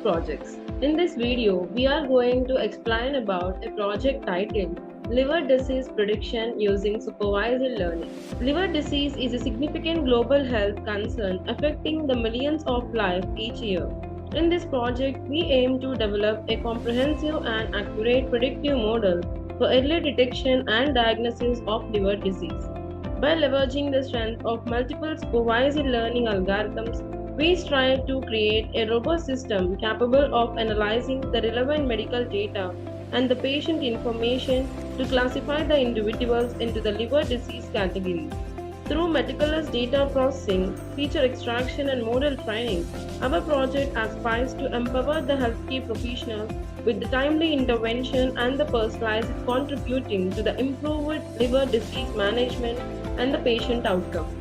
projects. In this video, we are going to explain about a project titled Liver Disease Prediction Using Supervised Learning. Liver disease is a significant global health concern affecting the millions of lives each year. In this project, we aim to develop a comprehensive and accurate predictive model for early detection and diagnosis of liver disease. By leveraging the strength of multiple supervised learning algorithms, we strive to create a robust system capable of analyzing the relevant medical data and the patient information to classify the individuals into the liver disease categories. Through meticulous data processing, feature extraction, and model training, our project aspires to empower the healthcare professionals with the timely intervention and the personalized contributing to the improved liver disease management and the patient outcome.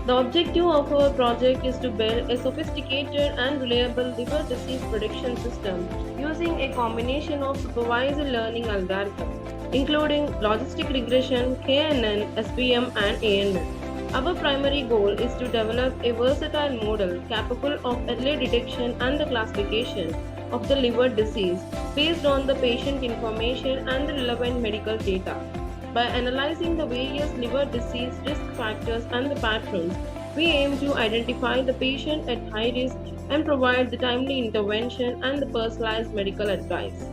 The objective of our project is to build a sophisticated and reliable liver disease prediction system using a combination of supervised learning algorithms, including logistic regression, KNN, SPM, and ANN. Our primary goal is to develop a versatile model capable of early detection and the classification of the liver disease based on the patient information and the relevant medical data. By analyzing the various liver disease risk factors and the patterns, we aim to identify the patient at high risk and provide the timely intervention and the personalized medical advice.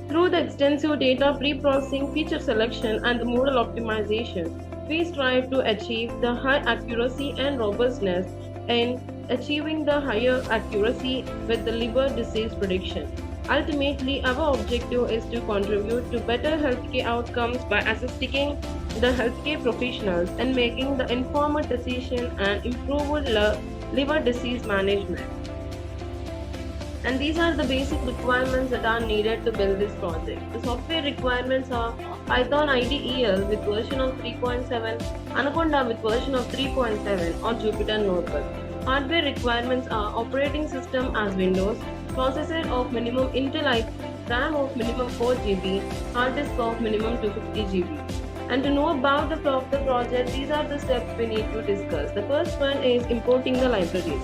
Through the extensive data pre-processing, feature selection, and the model optimization, we strive to achieve the high accuracy and robustness in achieving the higher accuracy with the liver disease prediction. Ultimately, our objective is to contribute to better healthcare outcomes by assisting the healthcare professionals in making the informed decision and improved liver disease management. And these are the basic requirements that are needed to build this project. The software requirements are Python IDEL with version of 3.7, Anaconda with version of 3.7, or Jupyter Notebook. Hardware requirements are operating system as Windows, processor of minimum Intel i, RAM of minimum 4 GB, hard disk of minimum 250 GB. And to know about the flow of the project, these are the steps we need to discuss. The first one is importing the libraries.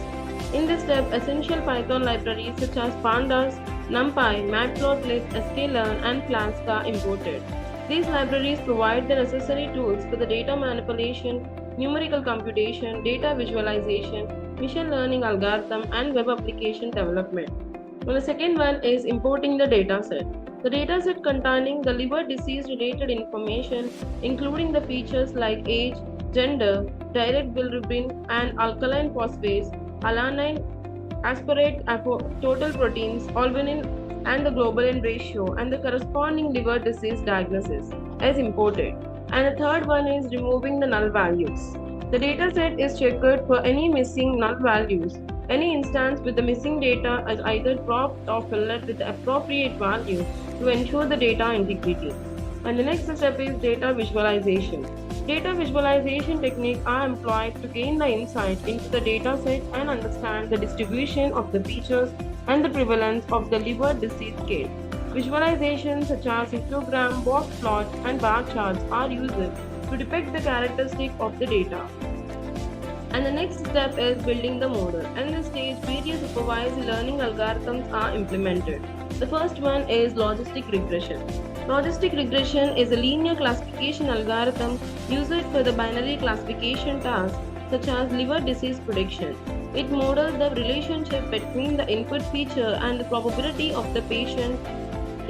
In this step, essential Python libraries such as Pandas, NumPy, Matplotlib, sklearn, and Flask are imported. These libraries provide the necessary tools for the data manipulation, numerical computation, data visualization, machine learning algorithm, and web application development. Well, the second one is importing the dataset. The dataset containing the liver disease related information, including the features like age, gender, direct bilirubin and alkaline phosphates, alanine, aspartate, total proteins, albumin, and the globulin ratio, and the corresponding liver disease diagnosis is imported. And the third one is removing the null values. The dataset is checked for any missing null values. Any instance with the missing data is either cropped or filled with the appropriate value to ensure the data integrity. And the next step is data visualization. Data visualization techniques are employed to gain the insight into the dataset and understand the distribution of the features and the prevalence of the liver disease scale. Visualizations such as histogram, box plots, and bar charts are used to depict the characteristics of the data. And the next step is building the model. In this stage, various supervised learning algorithms are implemented. The first one is logistic regression. Logistic regression is a linear classification algorithm used for the binary classification tasks such as liver disease prediction. It models the relationship between the input feature and the probability of the patient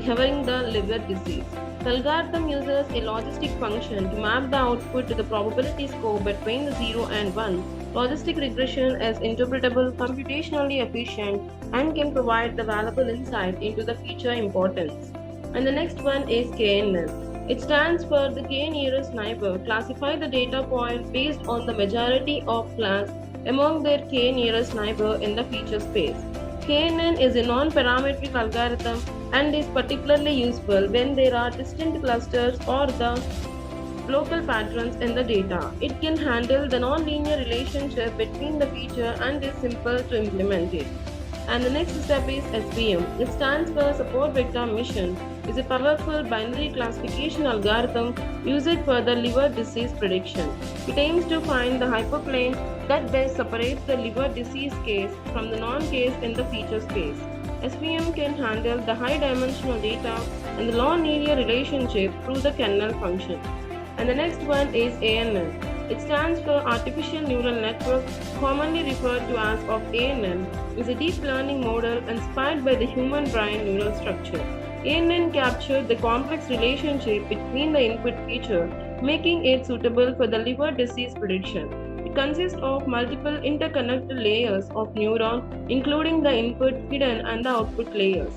having the liver disease. The algorithm uses a logistic function to map the output to the probability score between the 0 and 1. Logistic regression is interpretable, computationally efficient, and can provide the valuable insight into the feature importance. And the next one is KNN. It stands for the K nearest neighbor. Classify the data point based on the majority of class among their K nearest neighbor in the feature space. KNN is a non-parametric algorithm and is particularly useful when there are distinct clusters or the local patterns in the data. It can handle the non-linear relationship between the feature and is simple to implement it. And the next step is SVM. It stands for Support Vector Mission. is a powerful binary classification algorithm used for the liver disease prediction. It aims to find the hyperplane that best separates the liver disease case from the non-case in the feature space. SVM can handle the high-dimensional data and the non-linear relationship through the kernel function. And the next one is ANN. It stands for Artificial Neural Network, commonly referred to as ANN, is a deep learning model inspired by the human brain neural structure. ANN captured the complex relationship between the input feature, making it suitable for the liver disease prediction. It consists of multiple interconnected layers of neuron, including the input, hidden, and the output layers.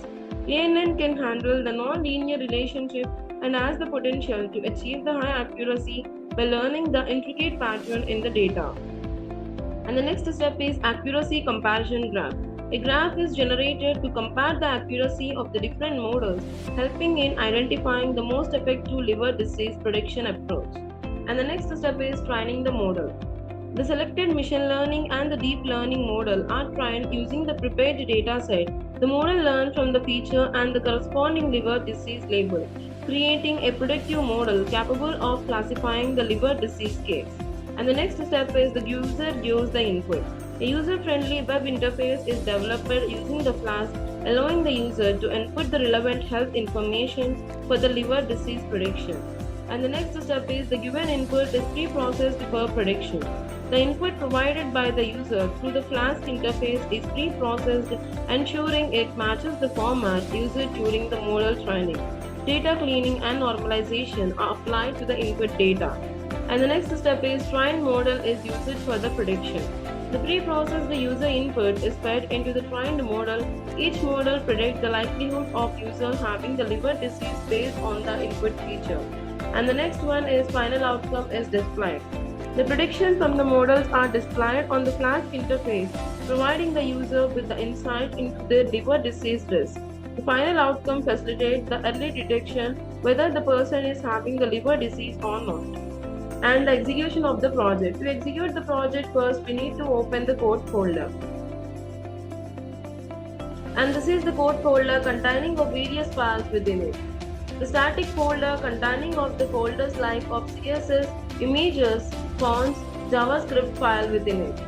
ANN can handle the non-linear relationship and has the potential to achieve the high accuracy by learning the intricate pattern in the data. And the next step is accuracy comparison graph. A graph is generated to compare the accuracy of the different models, helping in identifying the most effective liver disease prediction approach. And the next step is training the model. The selected machine learning and the deep learning model are trained using the prepared dataset. The model learns from the feature and the corresponding liver disease label, creating a predictive model capable of classifying the liver disease case. And the next step is the user gives the input. A user-friendly web interface is developed using the Flask, allowing the user to input the relevant health information for the liver disease prediction. And the next step is the given input is pre-processed for prediction. The input provided by the user through the Flask interface is pre-processed, ensuring it matches the format used during the model training. Data cleaning and normalization are applied to the input data. And the next step is trained model is used for the prediction. The pre-processed user input is fed into the trained model. Each model predicts the likelihood of user having the liver disease based on the input feature. And the next one is final outcome is displayed. The predictions from the models are displayed on the Flask interface, providing the user with the insight into their liver disease risk. The final outcome facilitates the early detection whether the person is having the liver disease or not. And the execution of the project. To execute the project, first we need to open the code folder. And this is the code folder containing of various files within it. The static folder containing of the folders like of CSS, images, fonts, JavaScript file within it.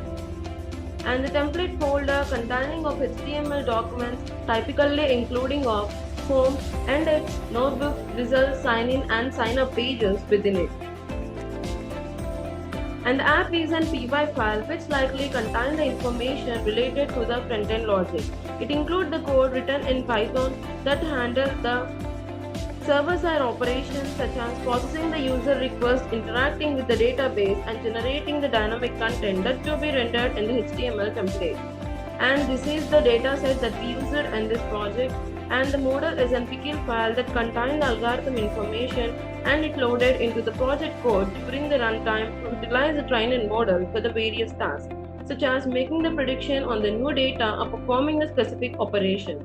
And the template folder containing of HTML documents, typically including of home, index, notebook, results, sign-in and sign-up pages within it. And the app is an py file which likely contains the information related to the front-end logic. It includes the code written in Python that handles the server-side operations such as processing the user request, interacting with the database, and generating the dynamic content that will be rendered in the HTML template. And this is the dataset that we used in this project. And the model is an pickle file that contains the algorithm information, and it loaded into the project code during the runtime to utilize the trained model for the various tasks, such as making the prediction on the new data or performing a specific operation.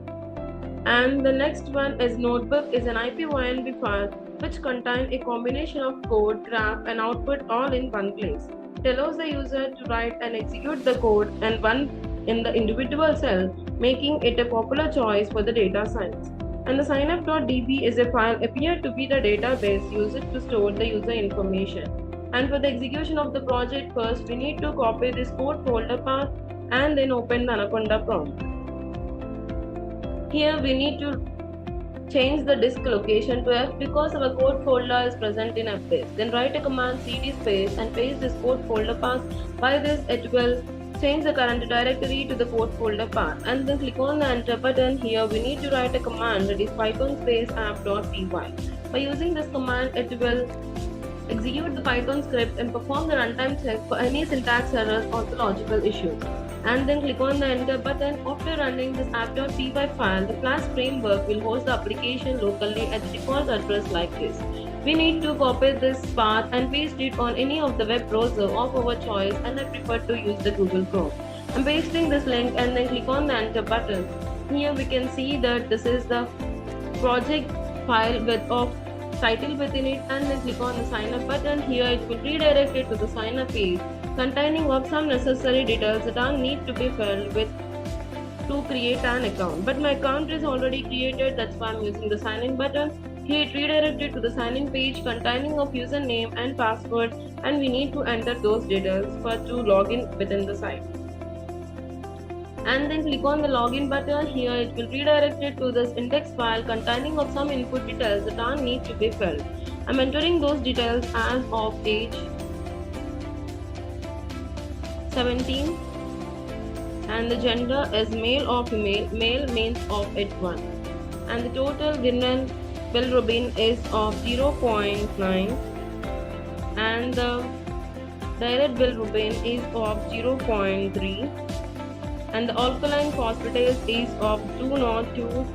And the next one is Notebook is an IPYNB file which contains a combination of code, graph and output all in one place. It allows the user to write and execute the code and one in the individual cell, making it a popular choice for the data science. And the signup.db is a file appeared to be the database used to store the user information. And for the execution of the project, first we need to copy this code folder path and then open the Anaconda prompt. Here we need to change the disk location to F because our code folder is present in F disk. Then write a command cd space and paste this code folder path. By this it will change the current directory to the code folder path, and then click on the enter button. Here we need to write a command that is python space app.py. By using this command, it will execute the Python script and perform the runtime check for any syntax errors or the logical issues. And then click on the enter button. After running this app.py file, the Flask framework will host the application locally at the default address like this. We need to copy this path and paste it on any of the web browser of our choice, and I prefer to use the Google Chrome. I'm pasting this link and then click on the enter button. Here we can see that this is the project file with of title within it, and then click on the sign up button. Here it will redirect it to the sign up page containing of some necessary details that are need to be filled with to create an account, but my account is already created, that's why I'm using the sign in button. Here it redirected to the sign in page containing of username and password, and we need to enter those details to log in within the site. And then click on the login button. Here it will redirect it to this index file containing of some input details that are need to be filled. I'm entering those details as of age 17, and the gender is male or female. Male means of it 1, and the total given bilirubin is of 0.9, and the direct bilirubin is of 0.3, and the alkaline phosphatase is of 202,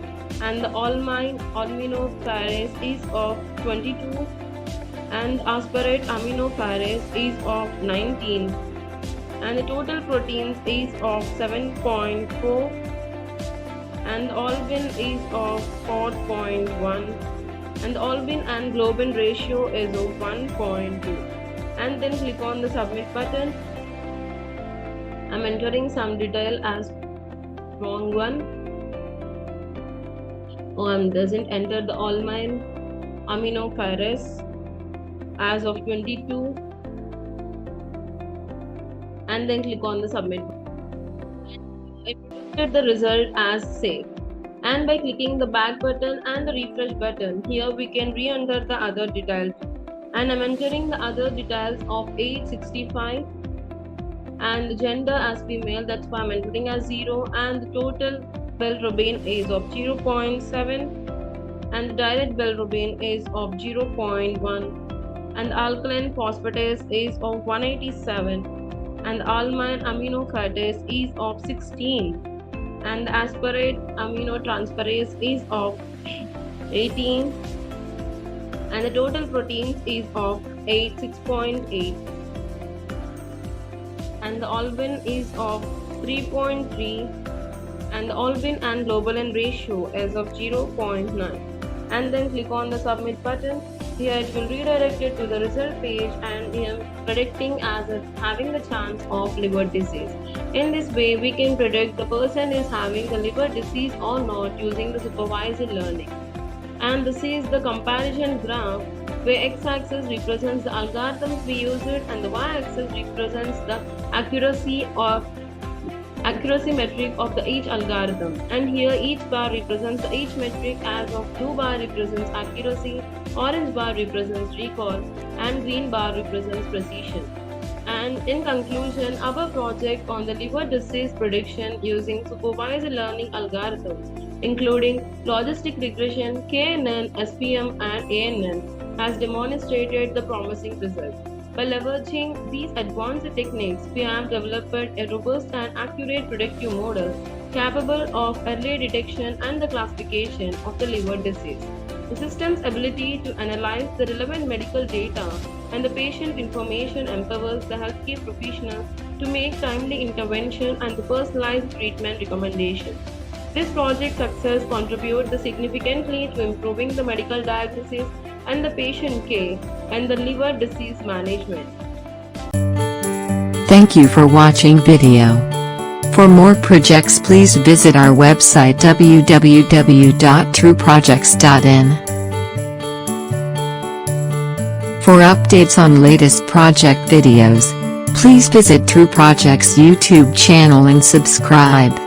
and the aminotransferase is of 22, and aspartate aminotransferase is of 19, and the total proteins is of 7.4, and the albin is of 4.1, and the albin and globin ratio is of 1.2. And then click on the submit button. I'm entering some detail as wrong one. Doesn't enter the alkaline aminotransferase as of 22, and then click on the submit. It printed the result as saved, and by clicking the back button and the refresh button, here we can re-enter the other details, and I'm entering the other details of age 65, and the gender as female, that's why I'm entering as 0, and the total bilirubin is of 0.7, and the direct bilirubin is of 0.1, and the alkaline phosphatase is of 187, and the alkaline aminotransferase is of 16, and the aspartate aminotransferase is of 18, and the total proteins is of 6.8, and the albin is of 3.3, and the albin and globulin ratio is of 0.9. And then click on the submit button. Here it will redirect it to the result page, and here predicting as having the chance of liver disease. In this way, we can predict the person is having the liver disease or not using the supervised learning. And this is the comparison graph, where x-axis represents the algorithms we used, and the y-axis represents the accuracy metric of each algorithm. And here each bar represents each metric, as of blue bar represents accuracy, orange bar represents recall, and green bar represents precision. And in conclusion, our project on the liver disease prediction using supervised learning algorithms, including logistic regression, KNN, SPM, and ANN, has demonstrated the promising results. By leveraging these advanced techniques, we have developed a robust and accurate predictive model capable of early detection and the classification of the liver disease. The system's ability to analyze the relevant medical data and the patient information empowers the healthcare professionals to make timely intervention and the personalized treatment recommendations. This project success contributes significantly to improving the medical diagnosis and the patient care and the liver disease management. Thank you for watching video. For more projects, please visit our website www.trueprojects.in. For updates on latest project videos, please visit True Projects YouTube channel and subscribe.